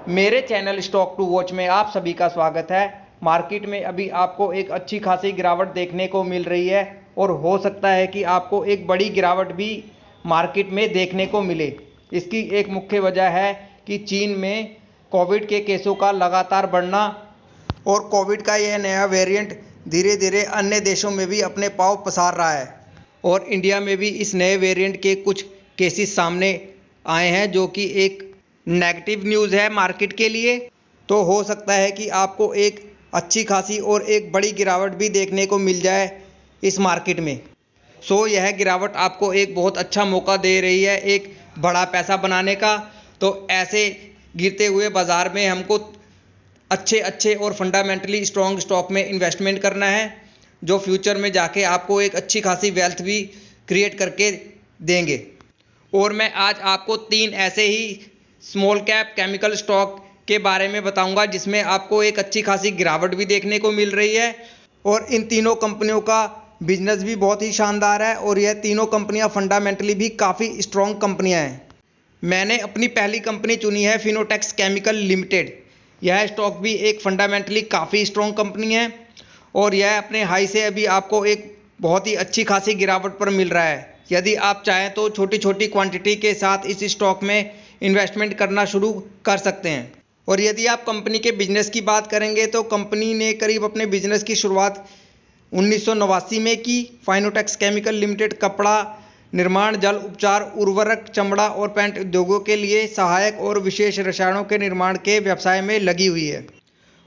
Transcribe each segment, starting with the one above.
मेरे channel stock to watch में आप सभी का स्वागत है। मार्केट में अभी आपको एक अच्छी खासी गिरावट देखने को मिल रही है और हो सकता है कि आपको एक बड़ी गिरावट भी मार्केट में देखने को मिले। इसकी एक मुख्य वजह है कि चीन में कोविड के केसों का लगातार बढ़ना और कोविड का यह नया वेरिएंट धीरे धीरे अन्य देशों में भी अपने पांव पसार रहा है और इंडिया में भी इस नए वेरिएंट के कुछ केसेस सामने आए हैं, जो कि एक नेगेटिव न्यूज़ है मार्केट के लिए। तो हो सकता है कि आपको एक अच्छी खासी और एक बड़ी गिरावट भी देखने को मिल जाए इस मार्केट में। यह गिरावट आपको एक बहुत अच्छा मौका दे रही है एक बड़ा पैसा बनाने का। तो ऐसे गिरते हुए बाज़ार में हमको अच्छे अच्छे और फंडामेंटली स्ट्रॉन्ग स्टॉक में इन्वेस्टमेंट करना है, जो फ्यूचर में जाके आपको एक अच्छी खासी वेल्थ भी क्रिएट करके देंगे। और मैं आज आपको 3 ऐसे ही स्मॉल कैप केमिकल स्टॉक के बारे में बताऊंगा जिसमें आपको एक अच्छी खासी गिरावट भी देखने को मिल रही है और इन तीनों कंपनियों का बिजनेस भी बहुत ही शानदार है और यह तीनों कंपनियां फंडामेंटली भी काफ़ी स्ट्रॉन्ग कंपनियां हैं। मैंने अपनी पहली कंपनी चुनी है फिनोटेक्स केमिकल लिमिटेड। यह स्टॉक भी एक फंडामेंटली काफ़ी स्ट्रॉन्ग कंपनी है और यह अपने हाई से अभी आपको एक बहुत ही अच्छी खासी गिरावट पर मिल रहा है। यदि आप चाहें तो छोटी छोटी क्वांटिटी के साथ इस स्टॉक में इन्वेस्टमेंट करना शुरू कर सकते हैं। और यदि आप कंपनी के बिजनेस की बात करेंगे तो कंपनी ने करीब अपने बिजनेस की शुरुआत 1989 में की। फाइनोटेक्स केमिकल लिमिटेड कपड़ा निर्माण, जल उपचार, उर्वरक, चमड़ा और पेंट उद्योगों के लिए सहायक और विशेष रसायनों के निर्माण के व्यवसाय में लगी हुई है।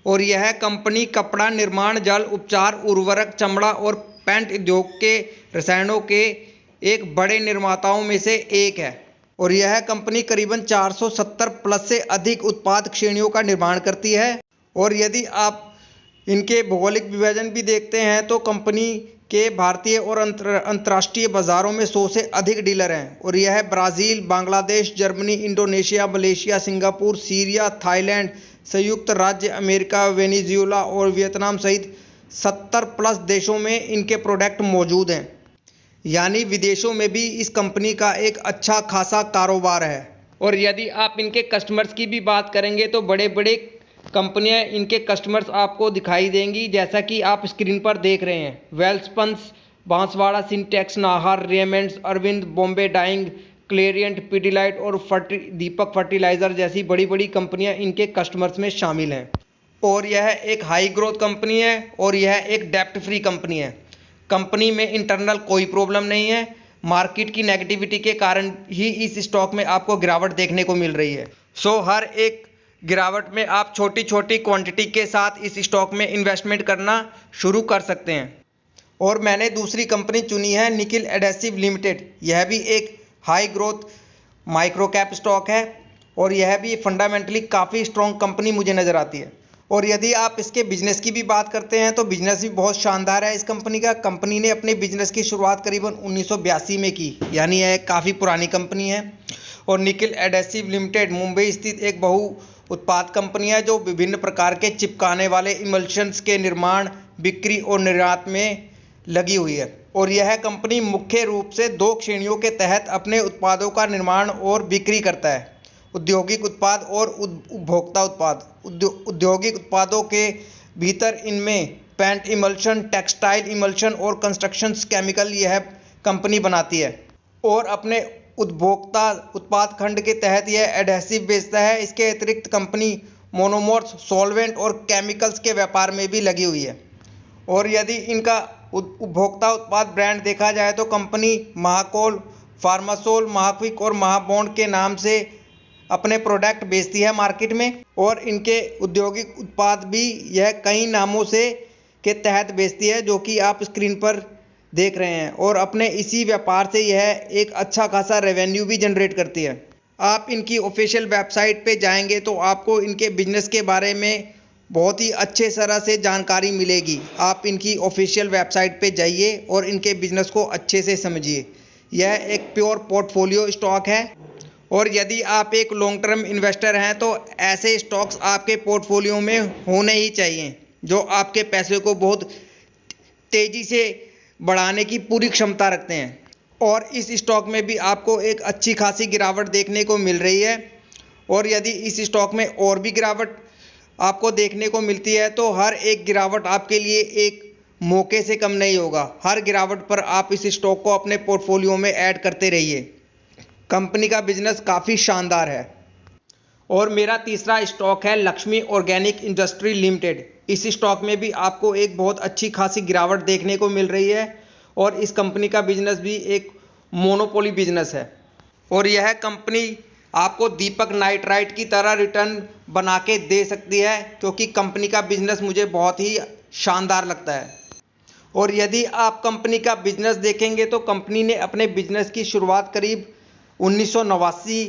और यह कंपनी कपड़ा निर्माण, जल उपचार, उर्वरक, चमड़ा और पेंट उद्योग के रसायनों के एक बड़े निर्माताओं में से एक है। और यह कंपनी करीबन 470 प्लस से अधिक उत्पाद श्रेणियों का निर्माण करती है। और यदि आप इनके भौगोलिक विभाजन भी देखते हैं तो कंपनी के भारतीय और अंतर्राष्ट्रीय बाजारों में 100 से अधिक डीलर हैं। और यह Brazil, Bangladesh, Germany, Indonesia, Malaysia, Singapore, Syria, Thailand, संयुक्त राज्य अमेरिका, वेनेजुएला और वियतनाम सहित 70 प्लस देशों में इनके प्रोडक्ट मौजूद हैं। यानी विदेशों में भी इस कंपनी का एक अच्छा खासा कारोबार है। और यदि आप इनके कस्टमर्स की भी बात करेंगे तो बड़े बड़े कंपनियां इनके कस्टमर्स आपको दिखाई देंगी, जैसा कि आप स्क्रीन पर देख रहे हैं। Welspuns, Banswara, Sintex, Nahar, Raymonds, Arvind, Bombay Dyeing, Clariant, Pidilite और दीपक फर्टिलाइजर जैसी बड़ी बड़ी कंपनियां इनके कस्टमर्स में शामिल हैं। और यह एक हाई ग्रोथ कंपनी है और यह एक डेप्ट फ्री कंपनी है। कंपनी में इंटरनल कोई प्रॉब्लम नहीं है। मार्केट की नेगेटिविटी के कारण ही इस स्टॉक में आपको गिरावट देखने को मिल रही है। हर एक गिरावट में आप छोटी छोटी क्वांटिटी के साथ इस स्टॉक में इन्वेस्टमेंट करना शुरू कर सकते हैं। और मैंने दूसरी कंपनी चुनी है निकिल एडेसिव लिमिटेड। यह भी एक high growth micro cap stock है और यह भी फंडामेंटली काफ़ी स्ट्रॉन्ग कंपनी मुझे नज़र आती है। और यदि आप इसके बिजनेस की भी बात करते हैं तो बिजनेस भी बहुत शानदार है इस कंपनी का। कंपनी ने अपने बिजनेस की शुरुआत करीबन 1982 में की, यानी यह काफ़ी पुरानी कंपनी है। और निकिल एडेसिव लिमिटेड मुंबई स्थित एक बहु उत्पाद कंपनी है जो विभिन्न प्रकार के चिपकाने वाले इमल्शंस के निर्माण, बिक्री और निर्यात में लगी हुई है। और यह कंपनी मुख्य रूप से 2 श्रेणियों के तहत अपने उत्पादों का निर्माण और बिक्री करता है: औद्योगिक उत्पाद और उपभोक्ता उत्पाद। औद्योगिक उत्पादों के भीतर इनमें पेंट इमल्शन, टेक्सटाइल इमल्शन और कंस्ट्रक्शन केमिकल यह कंपनी बनाती है। और अपने उपभोक्ता उत्पाद खंड के तहत यह एडहेसिव बेचता है। इसके अतिरिक्त कंपनी मोनोमर्स, सॉल्वेंट और केमिकल्स के व्यापार में भी लगी हुई है। और यदि इनका उपभोक्ता उत्पाद ब्रांड देखा जाए तो कंपनी महाकोल, फार्मासोल, महाक्विक और महाबॉन्ड के नाम से अपने प्रोडक्ट बेचती है मार्केट में। और इनके औद्योगिक उत्पाद भी यह कई नामों से के तहत बेचती है, जो कि आप स्क्रीन पर देख रहे हैं। और अपने इसी व्यापार से यह एक अच्छा खासा रेवेन्यू भी जनरेट करती है। आप इनकी ऑफिशियल वेबसाइट पे जाएंगे तो आपको इनके बिजनेस के बारे में बहुत ही अच्छे तरह से जानकारी मिलेगी। आप इनकी ऑफिशियल वेबसाइट पे जाइए और इनके बिजनेस को अच्छे से समझिए। यह एक प्योर पोर्टफोलियो स्टॉक है और यदि आप एक लॉन्ग टर्म इन्वेस्टर हैं तो ऐसे स्टॉक्स आपके पोर्टफोलियो में होने ही चाहिए, जो आपके पैसे को बहुत तेज़ी से बढ़ाने की पूरी क्षमता रखते हैं। और इस स्टॉक में भी आपको एक अच्छी खासी गिरावट देखने को मिल रही है। और यदि इस स्टॉक में और भी गिरावट आपको देखने को मिलती है तो हर एक गिरावट आपके लिए एक मौके से कम नहीं होगा। हर गिरावट पर आप इस स्टॉक को अपने पोर्टफोलियो में ऐड करते रहिए। कंपनी का बिजनेस काफ़ी शानदार है। और मेरा तीसरा स्टॉक है लक्ष्मी ऑर्गेनिक इंडस्ट्री लिमिटेड। इस स्टॉक में भी आपको एक बहुत अच्छी खासी गिरावट देखने को मिल रही है और इस कंपनी का बिजनेस भी एक मोनोपोली बिजनेस है और यह कंपनी आपको दीपक नाइट्राइट की तरह रिटर्न बना के दे सकती है, क्योंकि कंपनी का बिजनेस मुझे बहुत ही शानदार लगता है। और यदि आप कंपनी का बिजनेस देखेंगे तो कंपनी ने अपने बिजनेस की शुरुआत करीब 1989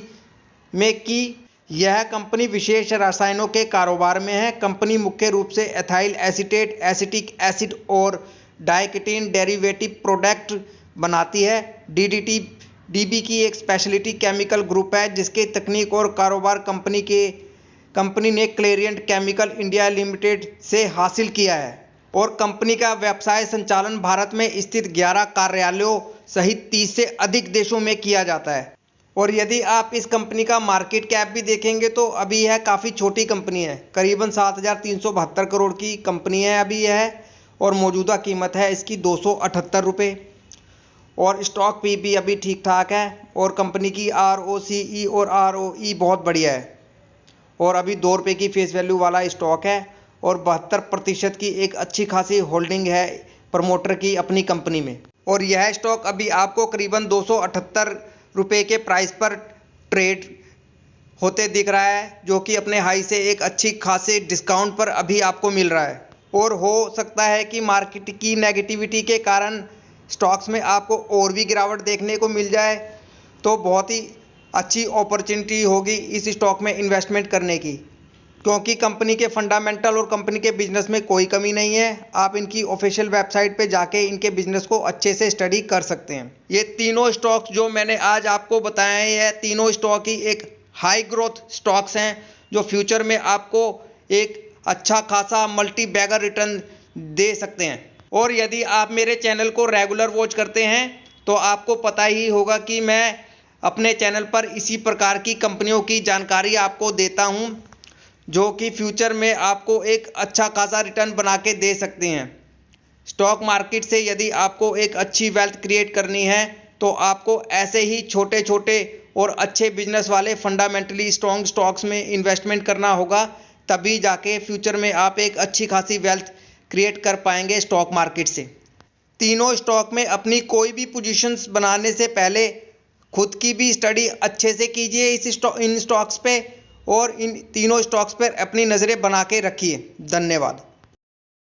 में की। यह कंपनी विशेष रसायनों के कारोबार में है। कंपनी मुख्य रूप से एथाइल एसीटेट, एसिटिक एसिड और डाइकेटीन डेरिवेटिव प्रोडक्ट बनाती है। डीबी की एक स्पेशलिटी केमिकल ग्रुप है जिसके तकनीक और कारोबार कंपनी ने क्लेरियंट केमिकल इंडिया लिमिटेड से हासिल किया है और कंपनी का व्यवसाय संचालन भारत में स्थित 11 कार्यालयों सहित 30 से अधिक देशों में किया जाता है। और यदि आप इस कंपनी का मार्केट कैप भी देखेंगे तो अभी यह काफ़ी छोटी कंपनी है। करीबन 7,372 करोड़ की कंपनी है अभी यह, और मौजूदा कीमत है इसकी 278 रुपये और स्टॉक भी अभी ठीक ठाक है और कंपनी की ROCE और ROE बहुत बढ़िया है और अभी 2 रुपये की फेस वैल्यू वाला स्टॉक है और 72% की एक अच्छी खासी होल्डिंग है प्रमोटर की अपनी कंपनी में। और यह स्टॉक अभी आपको करीबन 278 रुपये के प्राइस पर ट्रेड होते दिख रहा है, जो कि अपने हाई से एक अच्छी खासे डिस्काउंट पर अभी आपको मिल रहा है। और हो सकता है कि मार्केट की नेगेटिविटी के कारण स्टॉक्स में आपको और भी गिरावट देखने को मिल जाए, तो बहुत ही अच्छी अपॉर्चुनिटी होगी इस स्टॉक में इन्वेस्टमेंट करने की, क्योंकि कंपनी के फंडामेंटल और कंपनी के बिजनेस में कोई कमी नहीं है। आप इनकी ऑफिशियल वेबसाइट पे जाके इनके बिजनेस को अच्छे से स्टडी कर सकते हैं। ये तीनों स्टॉक्स जो मैंने आज आपको बताए हैं, ये तीनों स्टॉक ही एक हाई ग्रोथ स्टॉक्स हैं जो फ्यूचर में आपको एक अच्छा खासा मल्टी बैगर रिटर्न दे सकते हैं। और यदि आप मेरे चैनल को रेगुलर वॉच करते हैं तो आपको पता ही होगा कि मैं अपने चैनल पर इसी प्रकार की कंपनियों की जानकारी आपको देता हूं, जो कि फ्यूचर में आपको एक अच्छा खासा रिटर्न बना के दे सकते हैं। स्टॉक मार्केट से यदि आपको एक अच्छी वेल्थ क्रिएट करनी है तो आपको ऐसे ही छोटे छोटे और अच्छे बिजनेस वाले फंडामेंटली स्ट्रॉन्ग स्टॉक्स में इन्वेस्टमेंट करना होगा, तभी जाके फ्यूचर में आप एक अच्छी खासी वेल्थ क्रिएट कर पाएंगे स्टॉक मार्केट से। तीनों स्टॉक में अपनी कोई भी पोजीशंस बनाने से पहले खुद की भी स्टडी अच्छे से कीजिए इन स्टॉक्स पे और इन तीनों स्टॉक्स पर अपनी नज़रें बना के रखिए। धन्यवाद।